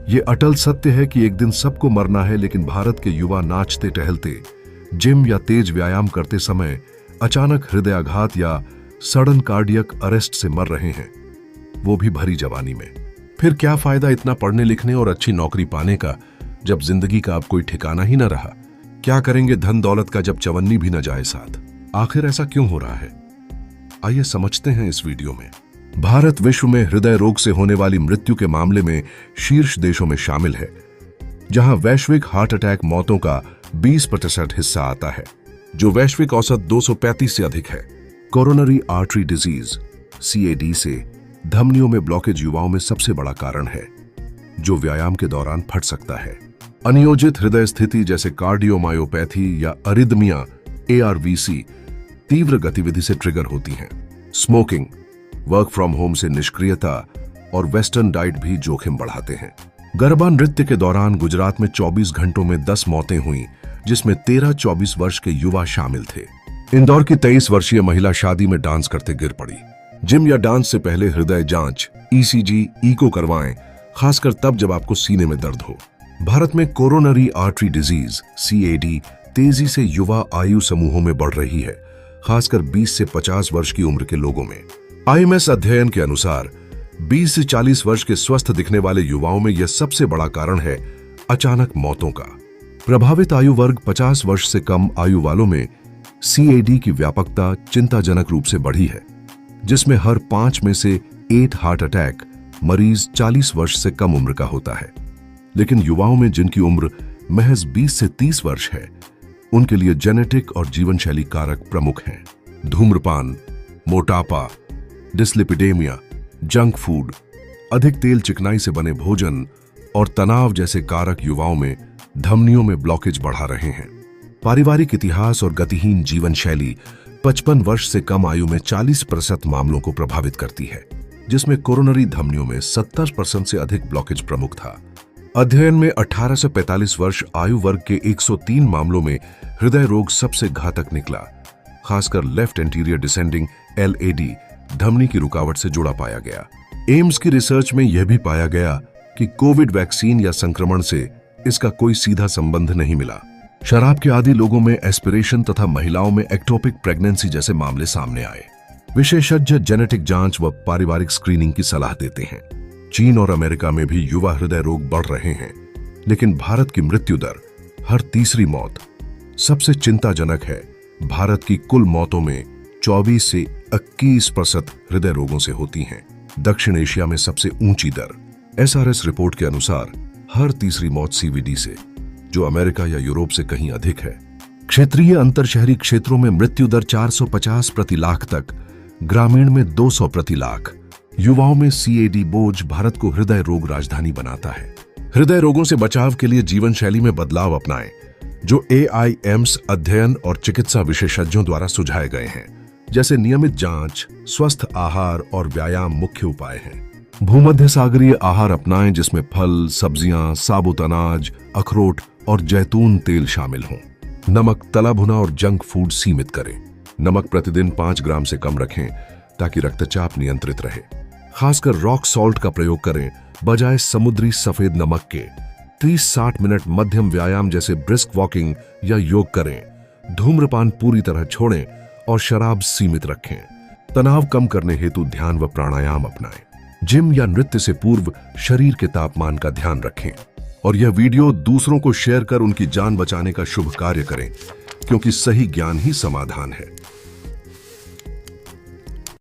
ये अटल सत्य है कि एक दिन सबको मरना है, लेकिन भारत के युवा नाचते टहलते, जिम या तेज व्यायाम करते समय अचानक हृदयाघात या सडन कार्डियक अरेस्ट से मर रहे हैं, वो भी भरी जवानी में। फिर क्या फायदा इतना पढ़ने लिखने और अच्छी नौकरी पाने का जब जिंदगी का अब कोई ठिकाना ही न रहा। क्या करेंगे धन दौलत का जब चवन्नी भी न जाए साथ। आखिर ऐसा क्यों हो रहा है, आइए समझते हैं इस वीडियो में। भारत विश्व में हृदय रोग से होने वाली मृत्यु के मामले में शीर्ष देशों में शामिल है, जहां वैश्विक हार्ट अटैक मौतों का 20% हिस्सा आता है, जो वैश्विक औसत 235 से अधिक है। कोरोनरी आर्टरी डिजीज CAD से धमनियों में ब्लॉकेज युवाओं में सबसे बड़ा कारण है, जो व्यायाम के दौरान फट सकता है। अनियोजित हृदय स्थिति जैसे कार्डियोमायोपैथी या अरिदमिया ARVC तीव्र गतिविधि से ट्रिगर होती हैं। स्मोकिंग, वर्क फ्रॉम होम से निष्क्रियता और वेस्टर्न डाइट भी जोखिम बढ़ाते हैं। गरबा नृत्य के दौरान गुजरात में 24 घंटों में 10 मौतें हुई, जिसमें 13-24 वर्ष के युवा शामिल थे। इंदौर की 23 वर्षीय महिला शादी में डांस करते गिर पड़ी। जिम या डांस से पहले हृदय जांच, ECG, इको करवाएं, खासकर तब जब आपको सीने में दर्द हो। भारत में कोरोनरी आर्टरी डिजीज CAD तेजी से युवा आयु समूहों में बढ़ रही है, खासकर 20 से 50 वर्ष की उम्र के लोगों में। IMS अध्ययन के अनुसार 20 से 40 वर्ष के स्वस्थ दिखने वाले युवाओं में यह सबसे बड़ा कारण है अचानक मौतों का। प्रभावित आयु वर्ग 50 वर्ष से कम आयु वालों में CAD की व्यापकता चिंताजनक रूप से बढ़ी है, जिसमें हर 5 में से 8 हार्ट अटैक मरीज 40 वर्ष से कम उम्र का होता है। लेकिन युवाओं में जिनकी उम्र महज 20 से 30 वर्ष है, उनके लिए जेनेटिक और जीवन शैली कारक प्रमुख हैं। धूम्रपान, मोटापा, डिस्लिपिडेमिया, जंक फूड, अधिक तेल चिकनाई से बने भोजन और तनाव जैसे कारक युवाओं में धमनियों में ब्लॉकेज बढ़ा रहे हैं। पारिवारिक इतिहास और गतिहीन जीवन शैली 55 वर्ष से कम आयु में 40% मामलों को प्रभावित करती है, जिसमें कोरोनरी धमनियों में 70% से अधिक ब्लॉकेज प्रमुख था। अध्ययन में 18 से 45 वर्ष आयु वर्ग के 103 मामलों में हृदय रोग सबसे घातक निकला, खासकर लेफ्ट एंटीरियर डिसेंडिंग LAD धमनी की रुकावट से जुड़ा पाया गया। एम्स की रिसर्च में यह भी पाया गया कि कोविड वैक्सीन या संक्रमण से इसका कोई सीधा संबंध नहीं मिला। शराब के आदी लोगों में एस्पिरेशन तथा महिलाओं में एक्टोपिक प्रेगनेंसी जैसे मामले सामने आए। विशेषज्ञ जेनेटिक जांच व पारिवारिक स्क्रीनिंग की सलाह देते हैं। चीन और अमेरिका में भी युवा हृदय रोग बढ़ रहे हैं, लेकिन भारत की मृत्यु दर हर तीसरी मौत सबसे चिंताजनक है। भारत की कुल मौतों में 24 से 21% हृदय रोगों से होती हैं। दक्षिण एशिया में सबसे ऊंची दर SRS रिपोर्ट के अनुसार हर तीसरी मौत CVD से, जो अमेरिका या यूरोप से कहीं अधिक है। क्षेत्रीय अंतर शहरी क्षेत्रों में मृत्यु दर 450 प्रति लाख तक, ग्रामीण में 200 प्रति लाख। युवाओं में CAD बोझ भारत को हृदय रोग राजधानी बनाता है। हृदय रोगों से बचाव के लिए जीवन शैली में बदलाव अपनाएं, जो AIMS अध्ययन और चिकित्सा विशेषज्ञों द्वारा सुझाए गए हैं, जैसे नियमित जांच, स्वस्थ आहार और व्यायाम मुख्य उपाय हैं। भूमध्य सागरीय आहार अपनाएं, जिसमें फल, सब्जियां, साबुत अनाज, अखरोट और जैतून तेल शामिल हों। नमक, तला भुना और जंक फूड सीमित करें। नमक प्रतिदिन 5 ग्राम से कम रखें ताकि रक्तचाप नियंत्रित रहे। खासकर रॉक सॉल्ट का प्रयोग करें बजाय समुद्री सफेद नमक के। 30-60 मिनट मध्यम व्यायाम जैसे ब्रिस्क वॉकिंग या योग करें। धूम्रपान पूरी तरह छोड़ें और शराब सीमित रखें। तनाव कम करने हेतु ध्यान व प्राणायाम अपनाएं। जिम या नृत्य से पूर्व शरीर के तापमान का ध्यान रखें और यह वीडियो दूसरों को शेयर कर उनकी जान बचाने का शुभ कार्य करें, क्योंकि सही ज्ञान ही समाधान है।